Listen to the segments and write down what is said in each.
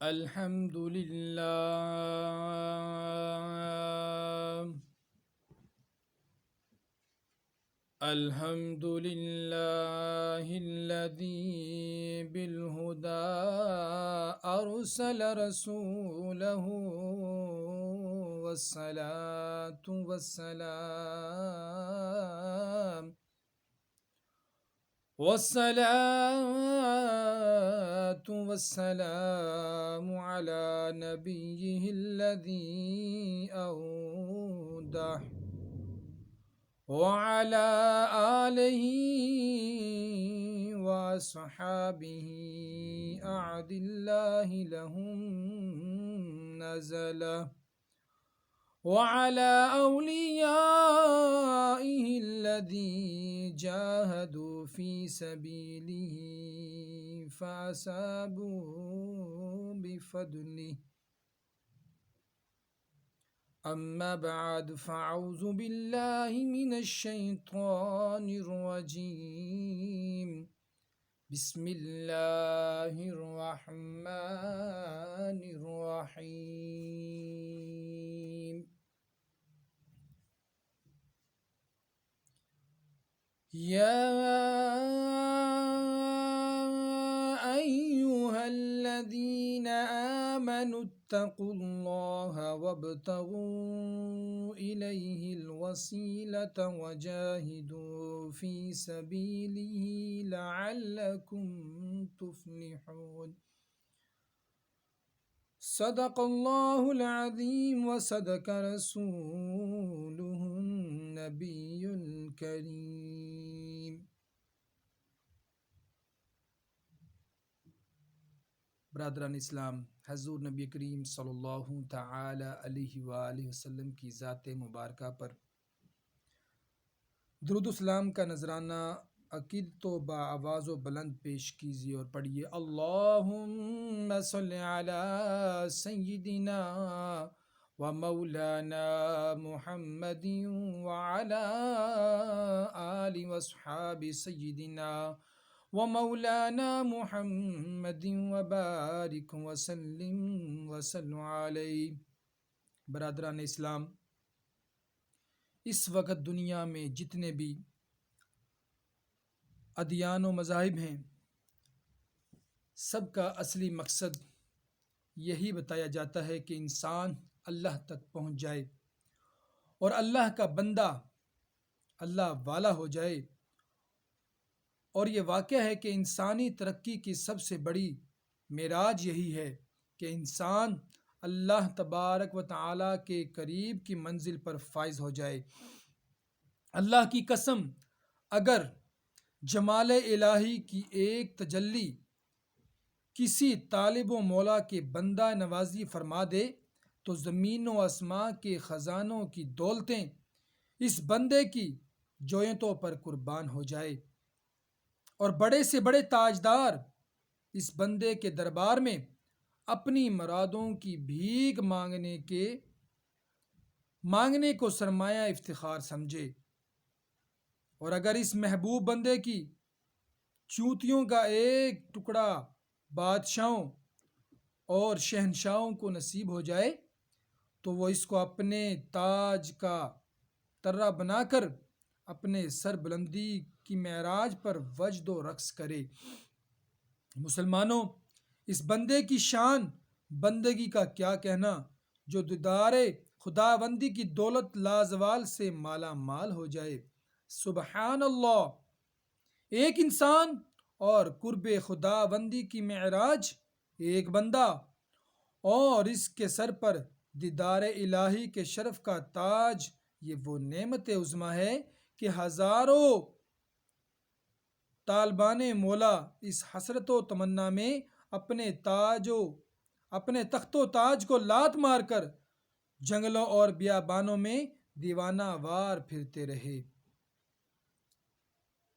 الحمد لله الحمد لله الذي بالهدى أرسل رسوله والصلاة والسلام على نبيه الذي أوضح وعلى آله وأصحابه أعد الله لهم نزله وعلى أوليائه الذين جاهدوا في سبيله فأصابوا بفضله. أما بعد فأعوذ بالله من الشيطان الرجيم. بسم الله الرحمن الرحيم. يا أيها الذين آمنوا اتقوا الله وابتغوا إليه الوسيلة وجاهدوا في سبيله لعلكم تفلحون. صدق الله العظيم وصدق رسوله النبي الكريم. برادران اسلام، حضور نبی کریم صلی اللہ تعالی علیہ وآلہ وسلم کی ذات مبارکہ پر درود و سلام کا نذرانہ عقید تو با آواز و بلند پیش کیجیے اور پڑھیے: اللہم صلی علی سیدنا و مولانا محمد وعلی آل و اصحاب سیدنا و مولانا محمد وبارک وسلم علیہ. برادران اسلام، اس وقت دنیا میں جتنے بھی ادیان و مذاہب ہیں، سب کا اصلی مقصد یہی بتایا جاتا ہے کہ انسان اللہ تک پہنچ جائے اور اللہ کا بندہ، اللہ والا ہو جائے. اور یہ واقعہ ہے کہ انسانی ترقی کی سب سے بڑی معراج یہی ہے کہ انسان اللہ تبارک و تعالیٰ کے قریب کی منزل پر فائز ہو جائے. اللہ کی قسم، اگر جمال الہی کی ایک تجلی کسی طالب و مولا کے بندہ نوازی فرما دے تو زمین و آسماں کے خزانوں کی دولتیں اس بندے کی جویتوں پر قربان ہو جائے، اور بڑے سے بڑے تاجدار اس بندے کے دربار میں اپنی مرادوں کی بھیک مانگنے کو سرمایہ افتخار سمجھے. اور اگر اس محبوب بندے کی چوتیوں کا ایک ٹکڑا بادشاہوں اور شہنشاہوں کو نصیب ہو جائے تو وہ اس کو اپنے تاج کا ترہ بنا کر اپنے سر بلندی کی معراج پر وجد و رقص کرے. مسلمانوں، اس بندے کی شان بندگی کا کیا کہنا جو دیدار خداوندی کی دولت لازوال سے مالا مال ہو جائے. سبحان اللہ! ایک انسان اور قرب خداوندی کی معراج، ایک بندہ اور اس کے سر پر دیدار الہی کے شرف کا تاج. یہ وہ نعمت عظمیٰ ہے کہ ہزاروں طالبان مولا اس حسرت و تمنا میں اپنے تخت و تاج کو لات مار کر جنگلوں اور بیابانوں میں دیوانہ وار پھرتے رہے،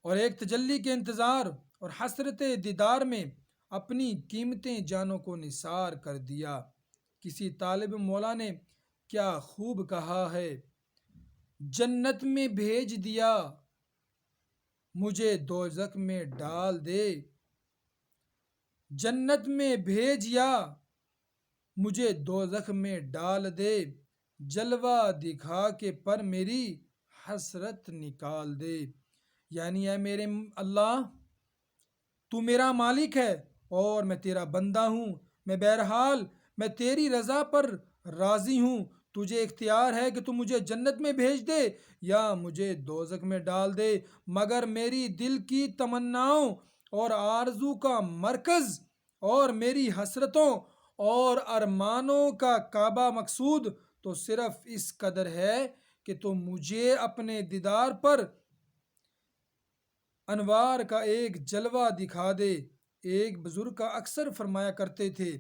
اور ایک تجلی کے انتظار اور حسرت دیدار میں اپنی قیمتی جانوں کو نثار کر دیا. کسی طالب مولا نے کیا خوب کہا ہے: جنت میں بھیج دیا مجھے دوزخ میں ڈال دے. جنت میں بھیج یا مجھے دوزخ میں ڈال دے، جلوہ دکھا کے پر میری حسرت نکال دے۔ یعنی اے میرے اللہ، تو میرا مالک ہے اور میں تیرا بندہ ہوں، بہرحال میں تیری رضا پر راضی ہوں، تجھے اختیار ہے کہ تو مجھے جنت میں بھیج دے یا مجھے دوزخ میں ڈال دے، مگر میری دل کی تمناؤں اور آرزو کا مرکز اور میری حسرتوں اور ارمانوں کا کعبہ مقصود تو صرف اس قدر ہے کہ تو مجھے اپنے دیدار پر انوار کا ایک جلوہ دکھا دے۔ ایک بزرگ کا اکثر فرمایا کرتے تھے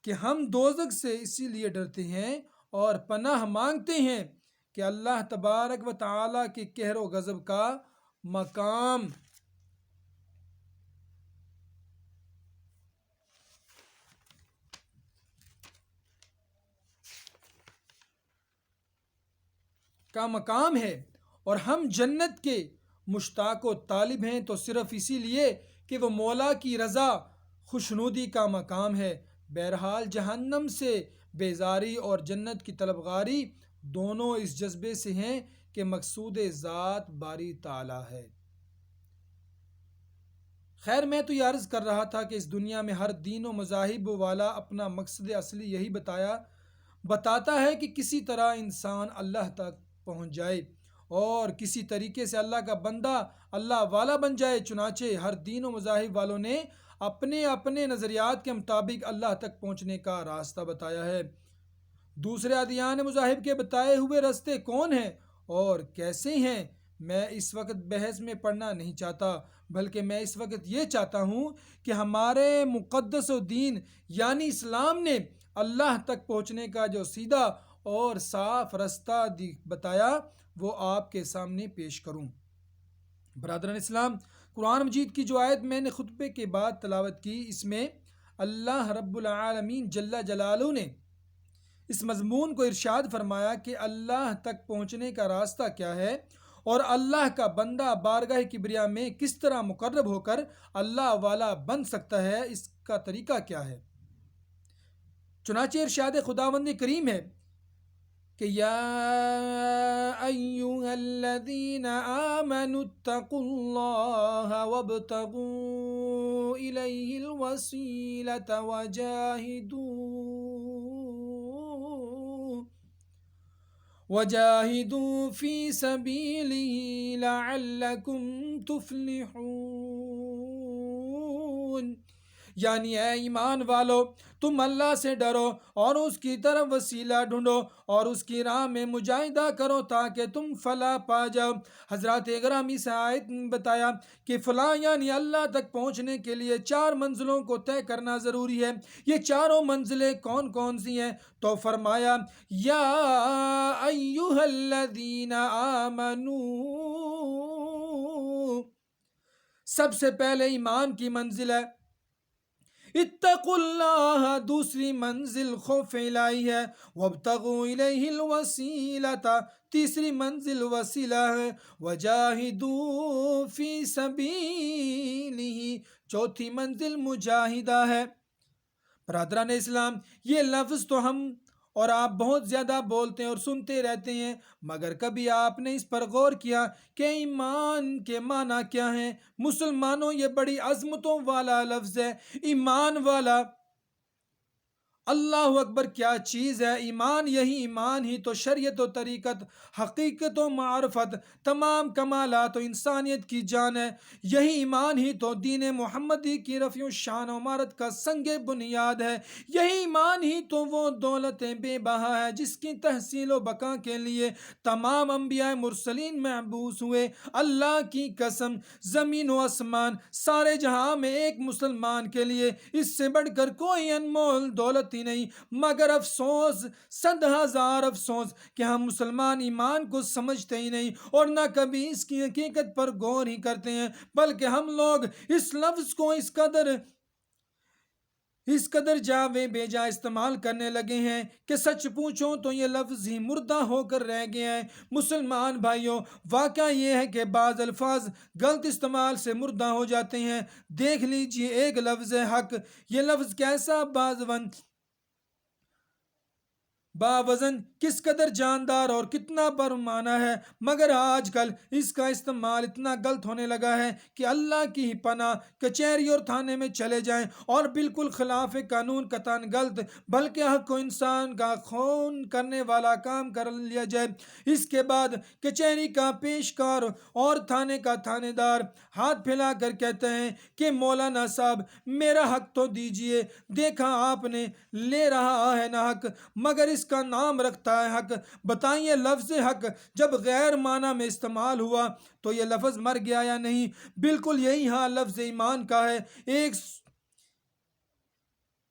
کہ ہم دوزخ سے اسی لیے ڈرتے ہیں اور پناہ مانگتے ہیں کہ اللہ تبارک و تعالی کے قہر و غضب کا مقام ہے، اور ہم جنت کے مشتاق و طالب ہیں تو صرف اسی لیے کہ وہ مولا کی رضا خوشنودی کا مقام ہے۔ بہرحال جہنم سے بیزاری اور جنت کی طلبگاری دونوں اس جذبے سے ہیں کہ مقصود ذات باری تعالی ہے۔ خیر، میں تو یہ عرض کر رہا تھا کہ اس دنیا میں ہر دین و مذاہب والا اپنا مقصد اصلی یہی بتاتا ہے کہ کسی طرح انسان اللہ تک پہنچ جائے اور کسی طریقے سے اللہ کا بندہ، اللہ والا بن جائے۔ چنانچہ ہر دین و مذاہب والوں نے اپنے اپنے نظریات کے مطابق اللہ تک پہنچنے کا راستہ بتایا ہے۔ دوسرے ادیان مذاہب کے بتائے ہوئے راستے کون ہیں اور کیسے ہیں، میں اس وقت بحث میں پڑھنا نہیں چاہتا، بلکہ میں اس وقت یہ چاہتا ہوں کہ ہمارے مقدس و دین یعنی اسلام نے اللہ تک پہنچنے کا جو سیدھا اور صاف راستہ بتایا وہ آپ کے سامنے پیش کروں۔ برادران اسلام، قرآن مجید کی جو آیت میں نے خطبے کے بعد تلاوت کی، اس میں اللہ رب العالمین جل جلالہ نے اس مضمون کو ارشاد فرمایا کہ اللہ تک پہنچنے کا راستہ کیا ہے اور اللہ کا بندہ بارگاہ کبریا میں کس طرح مقرب ہو کر اللہ والا بن سکتا ہے، اس کا طریقہ کیا ہے۔ چنانچہ ارشاد خداوند کریم ہے کہ یا ایھا الذین آمنوا اتقوا اللہ وابتغوا الیہ الوسیلۃ وجاہدوا فی سبیلہ لعلکم تفلحون۔ یعنی اے ایمان والو، تم اللہ سے ڈرو اور اس کی طرف وسیلہ ڈھونڈو اور اس کی راہ میں مجاہدہ کرو تاکہ تم فلاح پا جاؤ۔ حضرات گرامی سے آیت بتایا کہ فلاح یعنی اللہ تک پہنچنے کے لیے 4 منزلوں کو طے کرنا ضروری ہے۔ یہ چاروں منزلیں کون کون سی ہیں؟ تو فرمایا یا ایھا الذین آمنو، سب سے پہلے ایمان کی منزل ہے، اتقوا اللہ دوسری منزل خوف الہی ہے، وابتغوا الیہ الوسیلۃ تیسری منزل وسیلہ ہے، وجاہدوا فی سبیلہ چوتھی منزل مجاہدہ ہے۔ برادران اسلام، یہ لفظ تو ہم اور آپ بہت زیادہ بولتے ہیں اور سنتے رہتے ہیں، مگر کبھی آپ نے اس پر غور کیا کہ ایمان کے معنی کیا ہیں؟ مسلمانوں، یہ بڑی عظمتوں والا لفظ ہے، ایمان والا۔ اللہ اکبر، کیا چیز ہے ایمان! یہی ایمان ہی تو شریعت و طریقت، حقیقت و معرفت، تمام کمالات و انسانیت کی جان ہے۔ یہی ایمان ہی تو دین محمدی کی رفع شان و عمارت کا سنگ بنیاد ہے۔ یہی ایمان ہی تو وہ دولت بے بہا ہے جس کی تحصیل و بقا کے لیے تمام انبیاء مرسلین محبوس ہوئے۔ اللہ کی قسم، زمین و آسمان سارے جہاں میں ایک مسلمان کے لیے اس سے بڑھ کر کوئی انمول دولت نہیں، مگر افسوس، 100,000 افسوس کہ ہم مسلمان ایمان کو سمجھتے ہی نہیں اور نہ کبھی اس کی حقیقت پر غور ہی کرتے ہیں، بلکہ ہم لوگ اس لفظ کو اس قدر جاوے بے جا استعمال کرنے لگے ہیں کہ سچ پوچھو تو یہ لفظ ہی مردہ ہو کر رہ گیا ہے۔ مسلمان بھائیوں، واقعہ یہ ہے کہ بعض الفاظ غلط استعمال سے مردہ ہو جاتے ہیں۔ دیکھ لیجئے ایک لفظ حق، یہ لفظ کیسا بازون باوزن کس قدر جاندار اور کتنا پرمانہ ہے، مگر آج کل اس کا استعمال اتنا غلط ہونے لگا ہے کہ اللہ کی ہی پناہ کچہری اور تھانے میں چلے جائیں اور بالکل خلاف قانون قطعاً غلط بلکہ حق و انسان کا خون کرنے والا کام کر لیا جائے، اس کے بعد کچہری کا پیشکار اور تھانے کا تھانے دار ہاتھ پھیلا کر کہتے ہیں کہ مولانا صاحب میرا حق تو دیجئے، دیکھا آپ نے لے رہا ہے نا حق، مگر اس کا نام رکھتا ہے حق۔ بتائیے لفظ حق جب غیر معنی میں استعمال ہوا تو یہ لفظ مر گیا یا نہیں؟ بالکل یہی حال لفظ ایمان کا ہے۔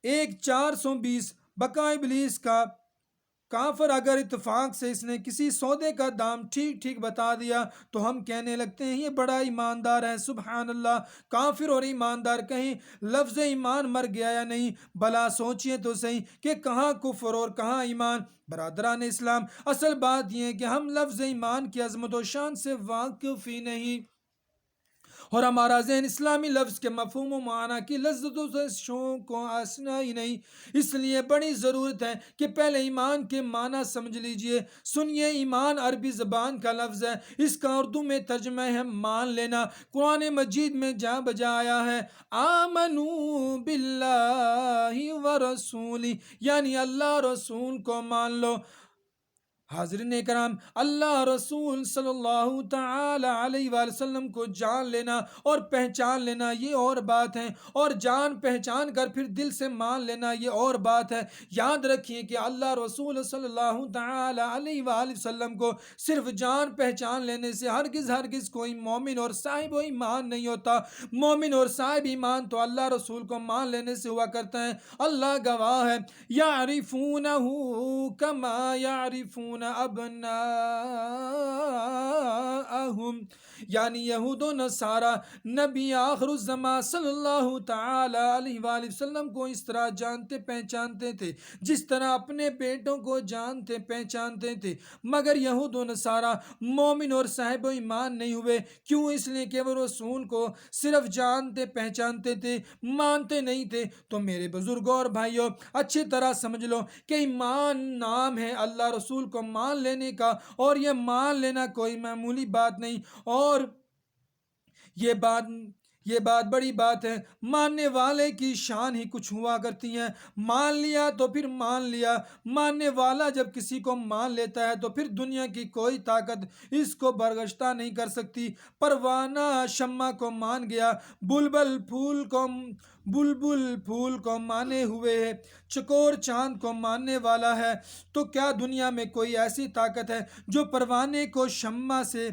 ایک 420 بقا ابلیس کا کافر اگر اتفاق سے اس نے کسی سودے کا دام ٹھیک ٹھیک بتا دیا تو ہم کہنے لگتے ہیں یہ بڑا ایماندار ہے۔ سبحان اللہ، کافر اور ایماندار کہیں لفظ ایمان مر گیا یا نہیں؟ بھلا سوچئے تو صحیح کہ کہاں کفر اور کہاں ایمان۔ برادران اسلام، اصل بات یہ ہے کہ ہم لفظ ایمان کی عظمت و شان سے واقف ہی نہیں، اور ہمارا ذہن اسلامی لفظ کے مفہوم و معنی کی لذتوں سے شوق کو آشنا ہی نہیں۔ اس لیے بڑی ضرورت ہے کہ پہلے ایمان کے معنی سمجھ لیجئے۔ سنیے، ایمان عربی زبان کا لفظ ہے، اس کا اردو میں ترجمہ ہے مان لینا۔ قرآن مجید میں جا بجا آیا ہے آمنو باللہ ورسولی، یعنی اللہ رسول کو مان لو۔ حاضرین کرام، اللہ رسول صلی اللہ تعالی علیہ وآلہ وسلم کو جان لینا اور پہچان لینا یہ اور بات ہے، اور جان پہچان کر پھر دل سے مان لینا یہ اور بات ہے۔ یاد رکھیے کہ اللہ رسول صلی اللہ تعالی علیہ وآلہ وسلم کو صرف جان پہچان لینے سے ہرگز کوئی مومن اور صاحب و ایمان نہیں ہوتا۔ مومن اور صاحب ایمان تو اللہ رسول کو مان لینے سے ہوا کرتا ہے۔ اللہ گواہ ہے، یعرفونہ کما یعرفون ابناءہم، یعنی یہود و نصارہ نبی آخر الزمان صلی اللہ تعالی علیہ وآلہ وسلم کو اس طرح جانتے پہچانتے تھے جس طرح اپنے بیٹوں کو جانتے پہچانتے تھے، مگر یہود و نصارہ مومن اور صاحب و ایمان نہیں ہوئے۔ کیوں؟ اس لیے کہ وہ رسول کو صرف جانتے پہچانتے تھے، مانتے نہیں تھے۔ تو میرے بزرگوں اور بھائیوں، اچھی طرح سمجھ لو کہ ایمان نام ہے اللہ رسول کو مان لینے کا، اور یہ مان لینا کوئی معمولی بات نہیں، اور یہ بات بڑی بات ہے۔ ماننے والے کی شان ہی کچھ ہوا کرتی ہیں۔ مان لیا تو پھر مان لیا۔ ماننے والا جب کسی کو مان لیتا ہے تو پھر دنیا کی کوئی طاقت اس کو برگشتہ نہیں کر سکتی۔ پروانہ شمع کو مان گیا، بلبل پھول کو مانے ہوئے ہے، چکور چاند کو ماننے والا ہے، تو کیا دنیا میں کوئی ایسی طاقت ہے جو پروانے کو شمع سے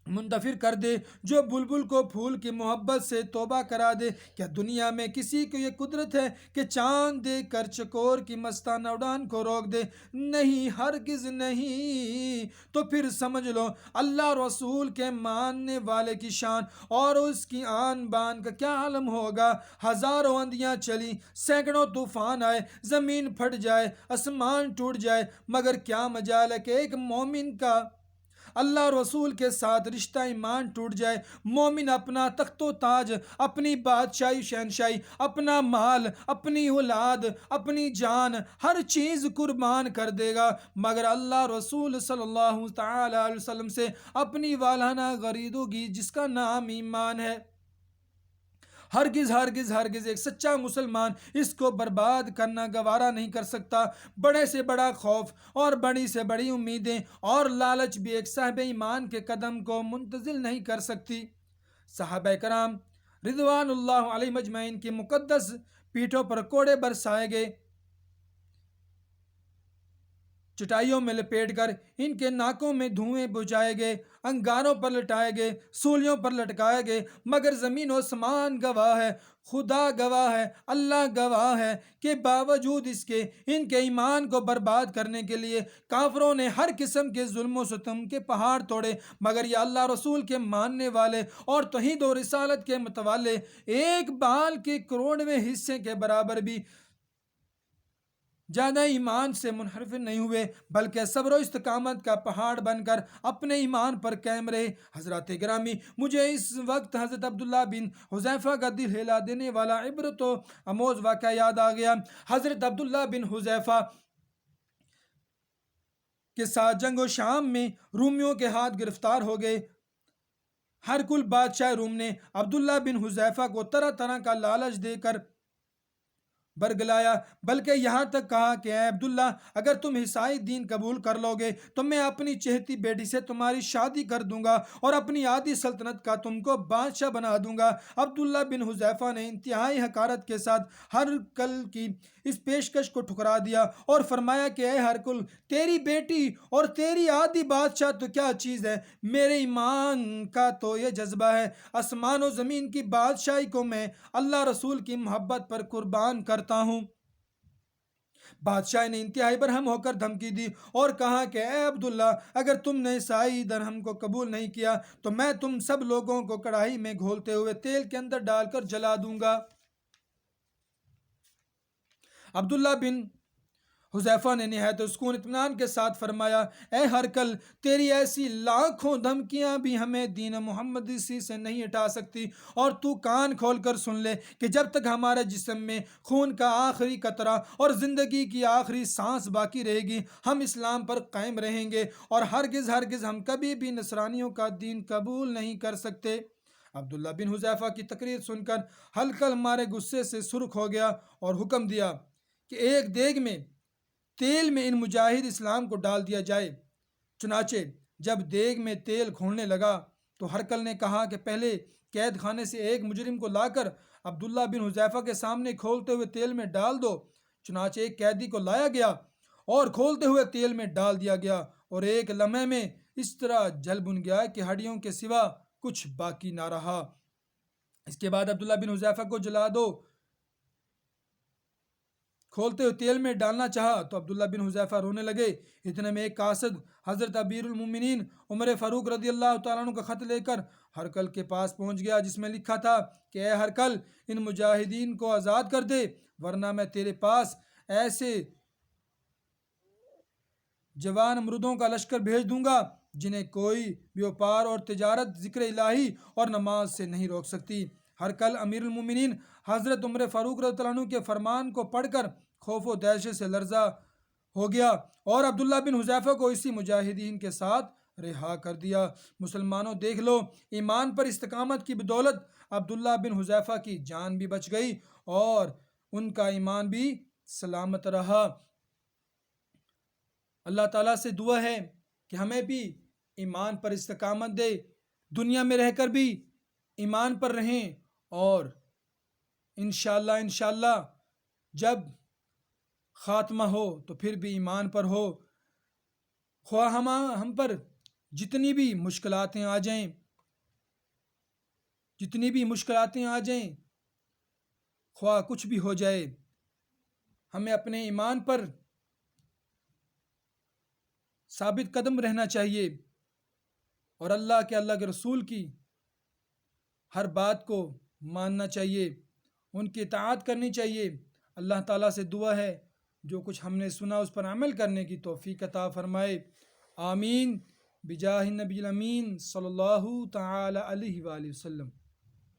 منتفر کر دے، جو بلبل کو پھول کی محبت سے توبہ کرا دے؟ کیا دنیا میں کسی کو یہ قدرت ہے کہ چاند دیکھ کر چکور کی مستانہ اڑان کو روک دے؟ نہیں، ہرگز نہیں۔ تو پھر سمجھ لو اللہ رسول کے ماننے والے کی شان اور اس کی آن بان کا کیا عالم ہوگا۔ ہزاروں آندھیاں چلی، سینکڑوں طوفان آئے، زمین پھٹ جائے، آسمان ٹوٹ جائے، مگر کیا مجال ہے کہ ایک مومن کا اللہ رسول کے ساتھ رشتہ ایمان ٹوٹ جائے؟ مومن اپنا تخت و تاج، اپنی بادشاہی شہنشاہی، اپنا مال، اپنی اولاد، اپنی جان، ہر چیز قربان کر دے گا، مگر اللہ رسول صلی اللہ تعالی علیہ وسلم سے اپنی والہانہ غرید ہوگی جس کا نام ایمان ہے۔ ہرگز ایک سچا مسلمان اس کو برباد کرنا گوارا نہیں کر سکتا۔ بڑے سے بڑا خوف اور بڑی سے بڑی امیدیں اور لالچ بھی ایک صاحب ایمان کے قدم کو منتزل نہیں کر سکتی۔ صحابہ کرام رضوان اللہ علیہ مجمعین کی مقدس پیٹھوں پر کوڑے برسائے گئے، چٹائیوں میں لپیٹ کر ان کے ناکوں میں دھوئیں بجھائے گئے، انگاروں پر لٹائے گئے، سولیوں پر لٹکائے گئے، مگر زمین و آسمان گواہ ہے، خدا گواہ ہے، اللہ گواہ ہے کہ باوجود اس کے ان کے ایمان کو برباد کرنے کے لیے کافروں نے ہر قسم کے ظلم و ستم کے پہاڑ توڑے، مگر یہ اللہ رسول کے ماننے والے اور توحید و رسالت کے متوالے ایک بال کے کروڑویں حصے کے برابر بھی زیادہ ایمان سے منحرف نہیں ہوئے، بلکہ صبر و استقامت کا پہاڑ بن کر اپنے ایمان پر قائم رہے۔ حضرات گرامی، مجھے اس وقت حضرت عبداللہ بن حذیفہ کا دل ہلا دینے والا عبرت و آموز واقعہ یاد آ گیا۔ حضرت عبداللہ بن حذیفہ کے ساتھ جنگ و شام میں رومیوں کے ہاتھ گرفتار ہو گئے۔ ہرکل بادشاہ روم نے عبداللہ بن حذیفہ کو طرح طرح کا لالچ دے کر برگلایا، بلکہ یہاں تک کہا کہ اے عبداللہ، اگر تم عیسائی دین قبول کر لو گے تو میں اپنی چہتی بیٹی سے تمہاری شادی کر دوں گا اور اپنی آدھی سلطنت کا تم کو بادشاہ بنا دوں گا۔ عبداللہ بن حذیفہ نے انتہائی حقارت کے ساتھ ہرقل کی اس پیشکش کو ٹھکرا دیا اور فرمایا کہ اے ہرقل، تیری بیٹی اور تیری آدھی بادشاہ تو کیا چیز ہے، میرے ایمان کا تو یہ جذبہ ہے، آسمان و زمین کی بادشاہی کو میں اللہ رسول کی محبت پر قربان کرتا ہوں۔ بادشاہ نے انتہائی برہم ہو کر دھمکی دی اور کہا کہ اے عبداللہ، اگر تم نے عیسائی درہم کو قبول نہیں کیا تو میں تم سب لوگوں کو کڑاہی میں گھولتے ہوئے تیل کے اندر ڈال کر جلا دوں گا۔ عبداللہ بن حذیفہ نے نہایت سکون اطمینان کے ساتھ فرمایا، اے ہرقل، تیری ایسی لاکھوں دھمکیاں بھی ہمیں دین محمدی سے نہیں ہٹا سکتی، اور تو کان کھول کر سن لے کہ جب تک ہمارے جسم میں خون کا آخری قطرہ اور زندگی کی آخری سانس باقی رہے گی، ہم اسلام پر قائم رہیں گے اور ہرگز ہرگز ہم کبھی بھی نصرانیوں کا دین قبول نہیں کر سکتے۔ عبداللہ بن حذیفہ کی تقریر سن کر ہرقل ہمارے غصے سے سرخ ہو گیا اور حکم دیا کہ ایک دیگ میں تیل میں ان مجاہد اسلام کو ڈال دیا جائے۔ چنانچہ جب دیگ میں تیل کھولنے لگا تو ہرقل نے کہا کہ پہلے قید خانے سے ایک مجرم کو لا کر عبداللہ بن حذیفہ کے سامنے کھولتے ہوئے تیل میں ڈال دو۔ چنانچہ ایک قیدی کو لایا گیا اور کھولتے ہوئے تیل میں ڈال دیا گیا، اور ایک لمحے میں اس طرح جل بن گیا کہ ہڈیوں کے سوا کچھ باقی نہ رہا۔ اس کے بعد عبداللہ بن حذیفہ کو جلا دو کھولتے ہوئے تیل میں ڈالنا چاہا تو عبداللہ بن حذیفہ رونے لگے۔ اتنے میں ایک قاصد حضرت امیر المومنین عمر فاروق رضی اللہ تعالیٰ عنہ کا خط لے کر ہرقل کے پاس پہنچ گیا، جس میں لکھا تھا کہ اے ہرقل، ان مجاہدین کو آزاد کر دے، ورنہ میں تیرے پاس ایسے جوان مردوں کا لشکر بھیج دوں گا جنہیں کوئی بیوپار اور تجارت ذکر الہی اور نماز سے نہیں روک سکتی۔ ہرقل امیر المومنین حضرت عمر فاروق رضی اللہ عنہ کے فرمان کو پڑھ کر خوف و دہشت سے لرزہ ہو گیا اور عبداللہ بن حذیفہ کو اسی مجاہدین کے ساتھ رہا کر دیا۔ مسلمانوں، دیکھ لو، ایمان پر استقامت کی بدولت عبداللہ بن حذیفہ کی جان بھی بچ گئی اور ان کا ایمان بھی سلامت رہا۔ اللہ تعالیٰ سے دعا ہے کہ ہمیں بھی ایمان پر استقامت دے، دنیا میں رہ کر بھی ایمان پر رہیں، اور انشاءاللہ جب خاتمہ ہو تو پھر بھی ایمان پر ہو، خواہ ہم پر جتنی بھی مشکلاتیں آ جائیں، خواہ کچھ بھی ہو جائے، ہمیں اپنے ایمان پر ثابت قدم رہنا چاہیے اور اللہ کے رسول کی ہر بات کو ماننا چاہیے، ان کی اطاعت کرنی چاہیے۔ اللہ تعالیٰ سے دعا ہے جو کچھ ہم نے سنا اس پر عمل کرنے کی توفیق عطا فرمائے، آمین، بجاہ النبی الامین صلی اللہ تعالی علیہ وآلہ وسلم۔